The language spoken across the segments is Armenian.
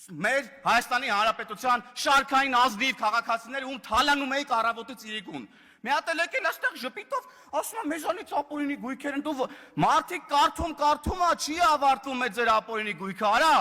մեր Հայաստանի Հանրապետության շարքային ազնիվ քաղաքացիները ում թալանում էի առավոտից իրիկուն։ Մի հատ էլ եկել այստեղ ժպիտով, ասում եմ մեզանից ապօրինի գույքեր են դու մարդիկ կարդում չի ավարտում է ձեր ապօրինի գույքը, արա։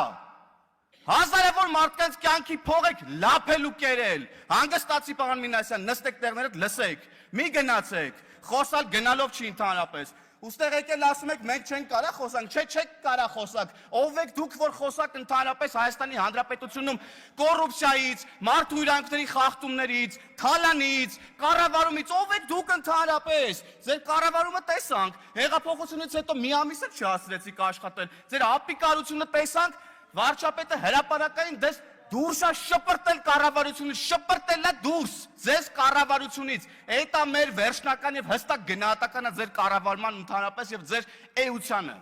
Հազարավոր մարդկանց կյանքի փող եք լափելու կերել։ Հանգստացի պարոն Մինասյան, նստեք տեղներդ լսեք, մի գնացեք, խոսալ գնալով չի ընդհանրապես։ Ուստեղ եկել ասում եք մենք չենք կարա խոսանք, չեք կարա խոսակ, ով եք դուք որ խոսակ ընդհանրապես Հայաստանի Հանրապետությունում կոռուպցիայից, մարդու իրանքների խախտումներից, թալանից, կառավարումից, ով եք դուք ընդհանրապես։ Ձեր կառավարումը տեսանք, հեղափոխությունից հետո մի ամիս էլ չհասցրեցիք աշխատել, ձեր ապիկարությունը տեսանք, վարչապետը հրապարակային դες դուրս է շպրտել կառավարությունից, շպրտելա դուրս ձեզ կառավարությունից։ Այդ է մեր վերջնական եւ հստակ գնահատականը ձեր կառավարման ընդհանրապես եւ ձեր էությանը։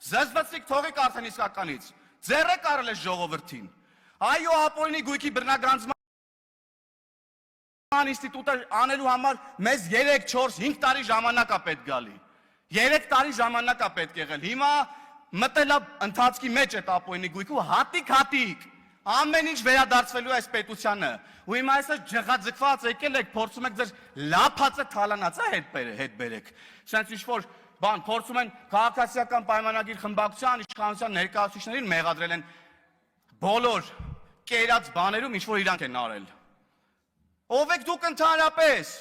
Զզվեցիք թողեք արդեն իսկականից։ Ձեռեք արել է ժողովրդին։ Այո, ապօրինի գույքի բռնագրանցման ինստիտուտը անելու համար մեզ 3, 4, 5 տարի ժամանակ է պետք գալի։ 3 տարի ժամանակ է պետք եղել։ Հիմա մտելա ընթացքի մեջ այդ ապօրինի գույքը հատիկ ամեն ինչ վերադարձվելու է այս պետությանը։ Ու հիմա այսպես ջղաձգված եկել եք, փորձում եք ձեր լափածը թալանածը հետ բերեք։ Սենց ինչ-որ բան փորձում են քաղաքացիական պայմանագիր խմբակցության իշխանության ներկայացուցիչներին մեղադրել են բոլոր կերած բաներում ինչ-որ իրանք են արել։ Ով եք դուք ընդհանրապես։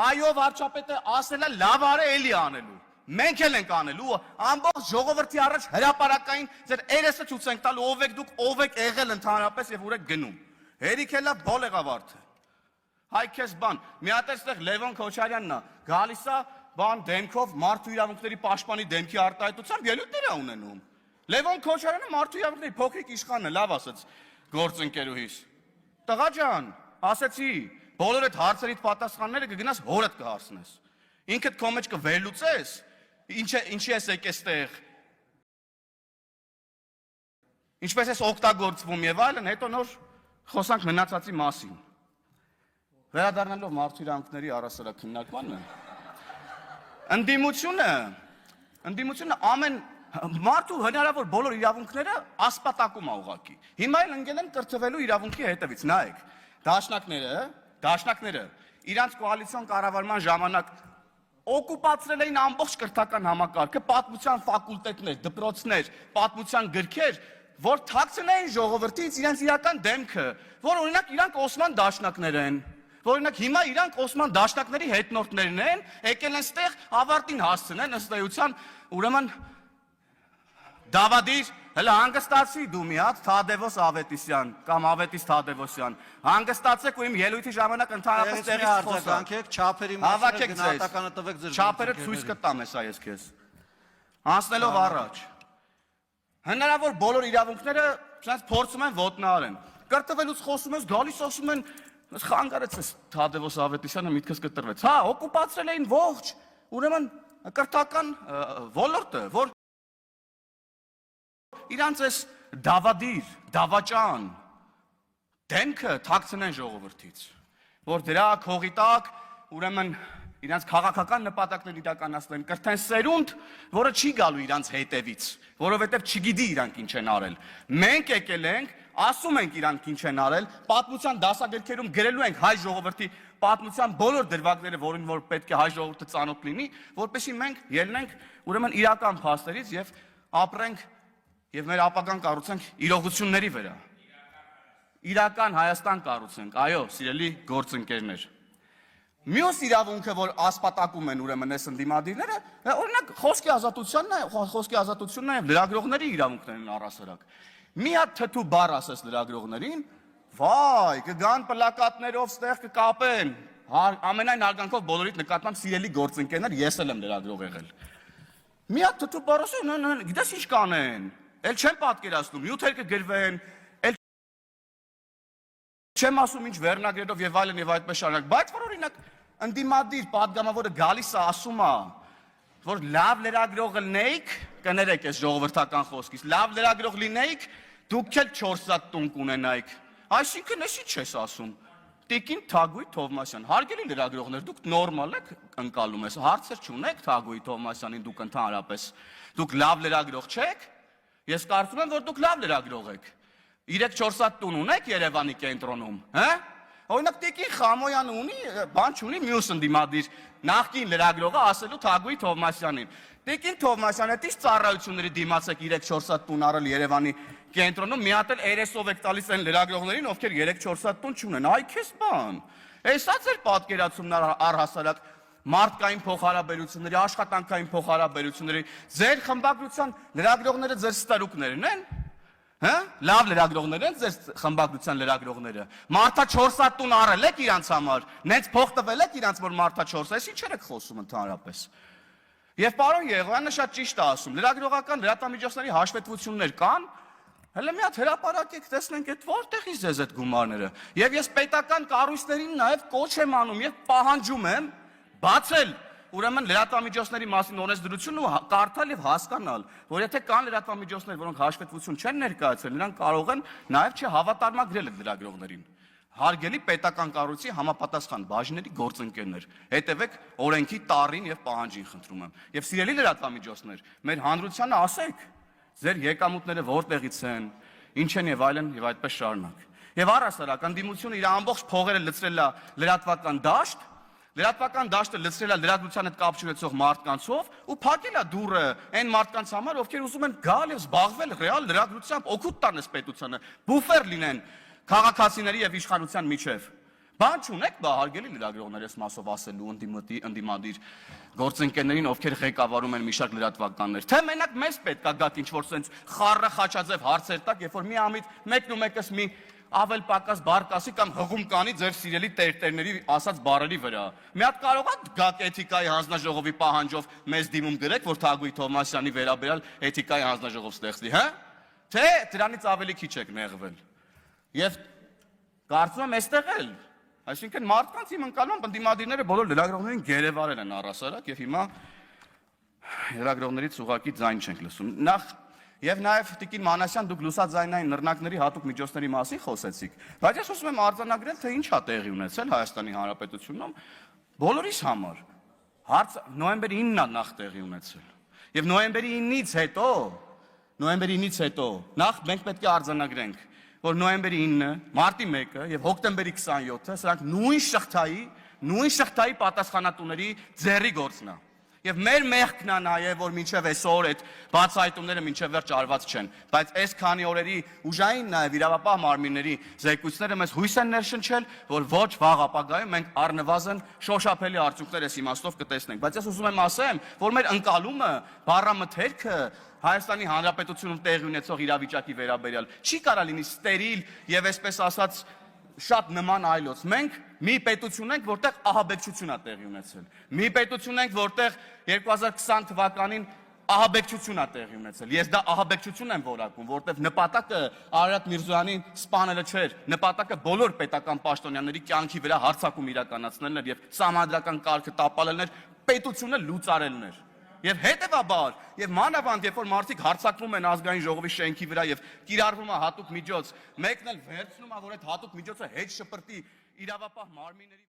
Այո, վարչապետը ասել է լավ արե էլի անելու։ Մենք էլ ենք անելու, ամբողջ ժողովրդի առաջ հրապարակային ձեր երեսը ցույց ենք տալու ով եք դուք, ով եք եղել ընդհանրապես եւ ուր եք գնում։ Հերիք էլա բոլ եղավարդը։ Հայ քեզ բան, մի հատ այստեղ Լևոն Քոչարյանն է, գալիս է բան դեմքով մարդու իրավունքների պաշտպանի դեմքի արտահայտությամբ ելույթներ է ունենում։ Լևոն Քոչարյանը մարդու իրավունքների փոքրիկ իշխանն է, լավ ասաց գործընկերուհիս։ Տղա ջան, ասեցի, բոլոր այդ հարցերիդ պատասխանները կգնաս հորդ կհարցնես։ Ինքդ քո մեջ կվերլուծես։ Ինչի ես եկես տեղ, ինչպես ես օգտագործվում և այլն, հետո նոր խոսանք մնացածի մասին։ Վերադառնալով մարդու իրավունքների առասարակ քննարկմանը, ընդդիմությունը ամեն մարդու հնարավոր բոլոր իրավունքները ասպատակում է ուղղակի։ Հիմա էլ ընկել են կրթվելու իրավունքի հետևից, նայեք, դաշնակները իրանց կոալիցիոն կառավարման ժամանակ օկուպացրել էին ամբողջ կրթական համակարգը, պատմության ֆակուլտետներ, դպրոցներ, պատմության գրքեր, որ թաքցնեին ժողովրդից իրենց իրական դեմքը, որ օրինակ իրանք Օսման դաշնակներ են, որ օրինակ հիմա իրանք Օսման դաշնակների հետնորդներն են, եկել են ստեղ ավարտին հասցնեն ըստ էության, ուրեմն դավադիր, հələ հանգստացի դու մի հատ Թադևոս Ավետիսյան կամ Ավետիս Թադևոսյան, հանգստացեք ու իմ ելույթի ժամանակ ընդհանրապես տեղից խոսանք, չափերի մասին գնահատականը տվեք ձեր չափերը ցույց կտամ հեսա ես քեզ։ Անցնելով առաջ։ Հնարավոր բոլոր իրավունքները ցած փորձում են ոտնահարեն։ Կրթվելուց խոսում ես, գալիս ասում են, խանգարեցես Թադևոս Ավետիսյանը միտքս կտրվեց։ Հա, օկուպացրել էին ողջ, ուրեմն կրթական ոլորտը, որ իրանց ես դավադիր, դավաճան, դեմքը թաքցնեն ժողովրդից, որ դրա քողի տակ, ուրեմն իրանց քաղաքական նպատակներ իրականացնեն, կրթեն սերունդ, որը չի գալու իրանց հետևից, որովհետև չգիտի իրանք ինչ են արել։ Մենք եկել ենք, ասում ենք իրանք ինչ են արել, պատմության դասագրքերում գրելու ենք հայ ժողովրդի պատմության բոլոր դրվագները, որին որ պետք է հայ ժողովուրդը ծանոթ լինի, որպեսզի մենք ելնենք ուրեմն իրական փաստերից եւ ապրենք եւ մեր ապագան կառուցենք իրողությունների վրա։ Իրական Հայաստան կառուցենք, այո, սիրելի գործընկերներ։ Մյուս իրավունքը, որ ասպատակում են ուրեմն այս ընդդիմադիրները, օրինակ խոսքի ազատությունն է, խոսքի ազատությունն է եւ լրագրողների իրավունքներն առասարակ։ Մի հատ թթու բառ ասես լրագրողներին, վայ, կգան պլակատներով ստեղ կկապեն։ Ամենայն հարգանքով բոլորիդ նկատմամբ սիրելի գործընկերներ, ես էլ եմ լրագրող եղել։ Մի հատ թթու բառ ասես, գիտես ինչ կանեն։ Էլ չեմ պատկերացնում, նյութեր կգրվեն, էլ չեմ ասում ինչ վերնագրերով եւ այլն եւ այդպես շարունակ, բայց որ օրինակ ընդդիմադիր падգամավորը գալիս է ասում է, որ լավ լրագրող լինեիք, կներեք այս ժողովրդական խոսքից, լավ լրագրող լինեիք, դուք էլ 4 հատ տուն կունենայիք։ Այսինքն էսի չես ասում։ Տիկին Թագուհի Թովմասյան, հարգելի լրագրողներ, դուք նորմալ եք ընկալում ես, հարցեր չունեք Թագուհի Թովմասյանին դուք ընդհանրապես, դուք լավ լրագրող չեք։ Ես կարծում եմ, որ դուք լավ լրագրող եք։ 3-4 հատ տուն ունեք Երևանի կենտրոնում, հա՞։ Օրինակ Տիկին Խամոյանը ունի, բան չունի, մյուս ընդդիմադիր նախկին լրագրողը ասելու Թագուհի Թովմասյանին։ Տիկին Թովմասյանը դից ծառայությունների դիմաց եք 3-4 հատ տուն արել Երևանի կենտրոնում, մի հատ էլ երեսով եք տալիս այն լրագրողներին, ովքեր 3-4 հատ տուն չունեն։ Այ քեզ բան։ Էսա ձեր պատկերացումն առհասարակ մարդկային փոխհարաբերությունների, աշխատանքային փոխհարաբերությունների, ձեր խմբագրության լրագրողները ձեր ստարուկներն են։ Հա? Լավ լրագրողներ են ձեր խմբագրության լրագրողները։ Մարտա 4 հատ տուն առել եք իրանց համար, նենց փող տվել եք իրանց, որ մարտա 4, այս ինչեր եք խոսում ընդհանրապես։ Եվ պարոն Եղոյանը շատ ճիշտ է ասում, լրագրողական լրատվամիջոցների հաշվետվություններ կան, հələ մի հատ հրապարակեք, տեսնենք այդ որտեղից ձեզ այդ գումարները։ Եվ ես պետական կառույցներին նաև կոչ եմ անում եւ պահանջում եմ բացել ուրեմն լրատվամիջոցների մասին օրենսդրությունն ու կարդալ եւ հասկանալ, որ եթե կան լրատվամիջոցներ, որոնք հաշվետվություն չեն ներկայացրել, նրանք կարող են նաեւ չհավատարմագրել այդ լրագրողներին։ Հարգելի պետական կառույցի համապատասխան բաժինների գործընկերներ, հետևեք օրենքի տառին եւ պահանջին, խնդրում եմ։ Եվ սիրելի լրատվամիջոցներ, մեր հանրությանը ասեք, ձեր եկամուտները որտեղից են, ինչ են եւ այլն եւ այդպես շարունակ։ Եվ առհասարակ անդիմությունը իր ամբողջ փողերը լցրել է լրատվական դաշտ, լրատվական դաշտը լցրել է լրատվության հետ կապ չունեցող մարդկանցով ու փակել է դուռը այն մարդկանց համար, ովքեր ուզում են գալ եւ զբաղվել ռեալ լրատվությամբ, օգուտ տան պետությանը, բուֆեր լինեն քաղաքացիների եւ իշխանության միջև։ Բան չունեք, բա հարգելի լրագրողներ, ես մասով ասելու ընդդիմադիր գործընկերներին, ովքեր ղեկավարում են մի շարք լրատվականներ, թե մենակ մեզ պետք է գաք ինչ-որ sense խառը խաչաձև հարցեր տակ, երբ որ մի ամիտ մեկն ու մեկս մի ավել պակաս բարկասի կամ հղում կանի ձեր սիրելի տերտերների ասած բառերի վրա։ Մի հատ կարող է գաք էթիկայի հանձնաժողովի պահանջով մեզ դիմում գրեք, որ Թագուհի Թովմասյանի վերաբերյալ էթիկայի հանձնաժողով ստեղծվի, հա՞։ Թե դրանից ավելի քիչ եք նեղվել։ Եվ կարծում եմ այստեղ էլ, այսինքն մարդկանց իմ ընկալում ընդդիմադիրները բոլոր լրագրողներին գերեվարել են առհասարակ եւ հիմա լրագրողներից ուղակի ձայն չենք լսում։ Նախ Եվ նաև Տիկին Մանասյան, դուք լուսաձայնային նռնակների հատուկ միջոցների մասին խոսեցիք, բայց ես ուզում եմ արձանագրել, թե ինչ է տեղի ունեցել Հայաստանի Հանրապետությունում բոլորիս համար։ Հարց նոյեմբերի 9-ն է նախ տեղի ունեցել։ Եվ նոյեմբերի 9-ից հետո նախ մենք պետք է արձանագրենք, որ նոյեմբերի 9-ը, մարտի 1-ը եւ հոկտեմբերի 27-ը սրանք նույն շղթայի պատասխանատուների ձեռի գործն է։ Եվ մեր մեղքն է նաև, որ մինչև այսօր այդ բացահայտումները մինչև վերջ արված չեն, բայց այս քանի օրերի ուժային նաև իրավապահ մարմինների զեկույցները մեզ հույս են ներշնչել, որ ոչ վաղ ապագայում մենք առնվազն շոշափելի արդյունքներ այս իմաստով կտեսնենք։ Բայց ես ուզում եմ ասեմ, որ մեր ընկալումը, բառամթերքը Հայաստանի Հանրապետությունում տեղի ունեցող իրավիճակի վերաբերյալ չի կարա լինի ստերիլ եւ այսպես ասած շատ նման այլոց։ Մենք մի պետություն ենք, որտեղ ահաբեկչություն է տեղի ունեցել։ Մի պետություն ենք, որտեղ 2020 թվականին ահաբեկչություն է տեղի ունեցել։ Ես դա ահաբեկչություն եմ որակում, որտեղ նպատակը Արարատ Միրզոյանին սպանելը չէր, նպատակը բոլոր պետական պաշտոնյաների կյանքի վրա հարձակում իրականացնելն էր եւ սահմանադրական կարգը տապալելն էր, պետությունը լուծարելն էր։ Եվ հետևաբար, եւ մանավանդ, երբ որ մարդիկ հարձակվում են ազգային ժողովի շենքի վրա եւ կիրառվում է հատուկ միջոց, մեկն էլ վերցնում է, որ այդ հատուկ միջոցը հետ շպրտի իրավապահ մարմինների